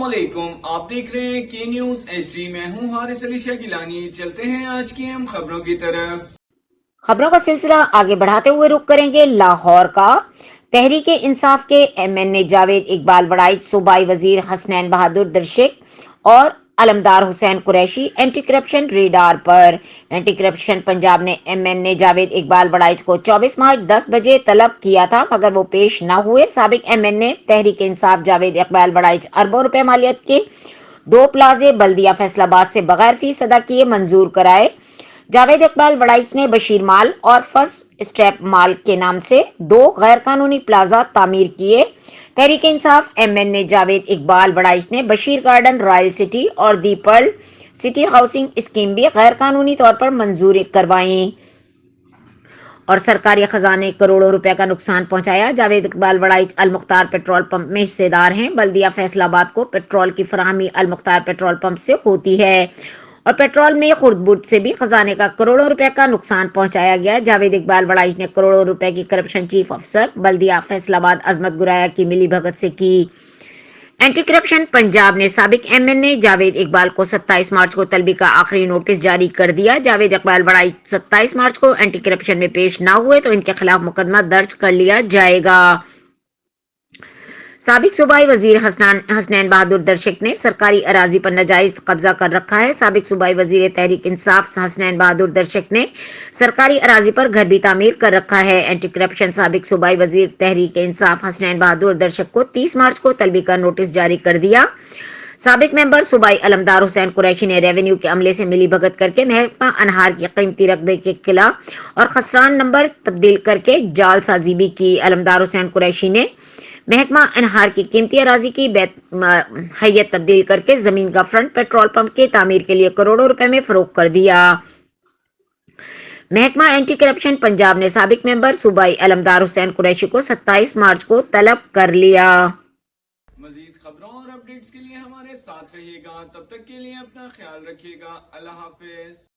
अस्सलामुअलैकुम, आप देख रहे हैं के न्यूज HD। मैं हूं हारिस अली शाह गिलानी। चलते हैं आज की अहम खबरों की तरफ। खबरों का सिलसिला आगे बढ़ाते हुए रुख करेंगे लाहौर का। तहरीक इंसाफ के MNA जावेद इकबाल वड़ाइच, सूबाई वजीर हसनैन बहादुर दर्शिक और Alamdar Hussain Qureshi anti corruption radar पर। एंटी करप्शन पंजाब ने MNA जावेद इकबाल वड़ाइच को 24 मार्च 10 बजे तलब किया था, मगर वो पेश न हुए। साबिक MNA तहरीक इंसाफ जावेद इकबाल वड़ाइच अरबों रुपए मालियत के 2 प्लाजे बल्दिया फैसलाबाद से बगैर फीस अदा किए मंजूर कराए। जावेद इकबाल वड़ाइच ने बशीर माल और फर्स्ट स्टेप माल के नाम से 2 गैर कानूनी प्लाजा तामीर किए। तहरीक इंसाफ MNA जावेद इकबाल वड़ाइच ने बशीर गार्डन, रॉयल सिटी और दी पर्ल सिटी हाउसिंग स्कीम भी गैर कानूनी तौर पर मंजूर करवाई और सरकारी खजाने करोड़ों रुपए का नुकसान पहुंचाया। जावेद इकबाल वड़ाइच अल मुख्तार पेट्रोल पंप में हिस्सेदार हैं। बल्दिया फैसलाबाद को पेट्रोल की फराहमी अल मुख्तार पेट्रोल पंप से होती है और पेट्रोल में खुर्द-बुर्द से भी खजाने का करोड़ों रुपए का नुकसान पहुंचाया गया। जावेद इकबाल वड़ाइच ने करोड़ों रुपए की करप्शन चीफ अफसर बल्दिया फैसलाबाद अजमत गुराया की मिली भगत से की। एंटी करप्शन पंजाब ने साबिक MNA जावेद इकबाल को 27 मार्च को तलबी का आखिरी नोटिस जारी कर दिया। जावेद इकबाल वड़ाइच 27 मार्च को एंटी करप्शन में पेश न हुए तो इनके खिलाफ मुकदमा दर्ज कर लिया जाएगा। साबिक सूबाई वजीर हसनैन बहादुर दर्शिक ने सरकारी अराजी पर नाजायज कब्जा कर रखा है। साबिक सूबाई वजीर तहरीक इंसाफ हसनैन बहादुर दर्शिक ने सरकारी अराजी पर घर भी तामीर कर रखा है। एंटी करप्शन साबिक सूबाई वजीर तहरीक इंसाफ हसनैन बहादुर दर्शिक को 30 मार्च को तलबी का नोटिस जारी कर दिया। साबिक मेंबर सूबाई अलमदार हुसैन कुरैशी ने रेवेन्यू के अमले से मिली भगत करके महकमा अनहार के कीमती रकबे के किला और खसरान नंबर तब्दील करके जालसाजी भी की। अलमदार हुसैन कुरैशी ने महकमा अनहार की कीमती अराजी की हैयत तब्दील करके जमीन का फ्रंट पेट्रोल पंप के तामीर के लिए करोड़ों रुपए में फरोख्त कर दिया। महकमा एंटी करप्शन पंजाब ने साबिक मेंबर सूबाई अलमदार हुसैन कुरैशी को 27 मार्च को तलब कर लिया। मजीद खबरों और अपडेट्स के लिए हमारे साथ रहिएगा। तब तक के लिए अपना ख्याल रखिएगा। अल्लाह हाफिज।